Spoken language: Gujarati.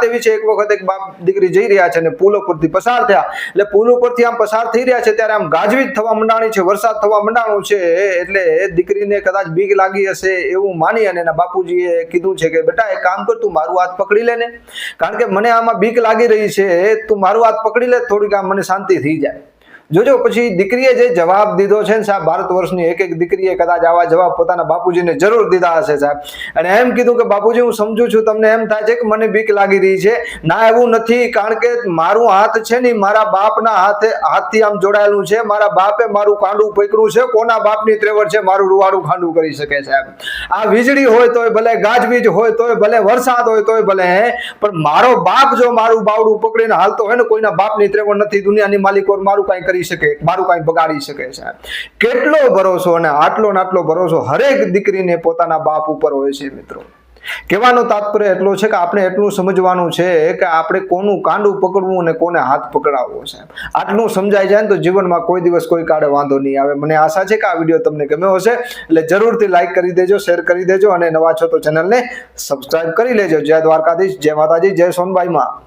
એવી છે, એક વખત એક બાપ દીકરી જઈ રહ્યા છે અને પુલ ઉપરથી પસાર થયા, એટલે પુલ ઉપરથી આમ પસાર થઈ રહ્યા છે ત્યારે આમ ગાજવીજ થવા મંડાણી છે, વરસાદ થવા મંડાણો છે, એટલે દીકરીને કદાચ બીક લાગી હશે એવું માની અને એના બાપુજીએ કીધું છે કે બેટા એક કામ કર, તું મારું હાથ પકડી લે ને, કારણ કે મને આમાં બીક લાગી રહી છે, તું મારું હાથ પકડી લે, થોડીક આમ મને શાંતિ થઈ જાય. જોજો પછી દીકરીએ જે જવાબ દીધો છે ને સાહેબ, ભારત વર્ષની એક દીકરીએ કદાચ આવા જવાબ પોતાના બાપુજીને જરૂર દીધા હશે સાહેબ, અને એમ કીધું કે બાપુજી હું સમજુ છું, તમને એમ થાય છે કે મને બીક લાગી રહી છે, ના એવું નથી, કારણ કે મારું હાથ છે ને મારા બાપના હાથથી આમ જોડાયેલું છે, મારા બાપે મારું કાંડું પકડ્યું છે, કોના બાપની ત્રેવડ છે મારું રૂવાડું ખાંડું કરી શકે સાહેબ. આ વીજળી હોય તોય ભલે, ગાજવીજ હોય તોય ભલે, વરસાદ હોય તોય ભલે, પણ મારો બાપ જો મારું બાવડું પકડીને હાલતો હોય ને, કોઈના બાપની ત્રેવડ નથી, દુનિયાની માલિકો મારું કઈ કરી શકે, મારું કઈ બગાડી શકે છે. કેટલો ભરોસો અને આટલો ને આટલો ભરોસો હરેક દીકરીને પોતાના બાપ ઉપર હોય છે મિત્રો. કહેવાનો તાત્પર્ય એટલો છે કે આપણે એટલું સમજવાનું છે કે આપણે કોનું કાંડું પકડવું અને કોને હાથ પકડાવવો છે. આટલું સમજાઈ જાય ને તો જીવનમાં કોઈ દિવસ કોઈ કાળે વાંધો નહીં આવે. મને આશા છે કે આ વિડીયો તમને ગમ્યો હશે, એટલે જરૂરથી લાઈક કરી દેજો, શેર કરી દેજો, અને નવા છો તો ચેનલને સબસ્ક્રાઇબ કરી લેજો. જય દ્વારકાધીશ, જય માતાજી, જય સોનબાઈ માં.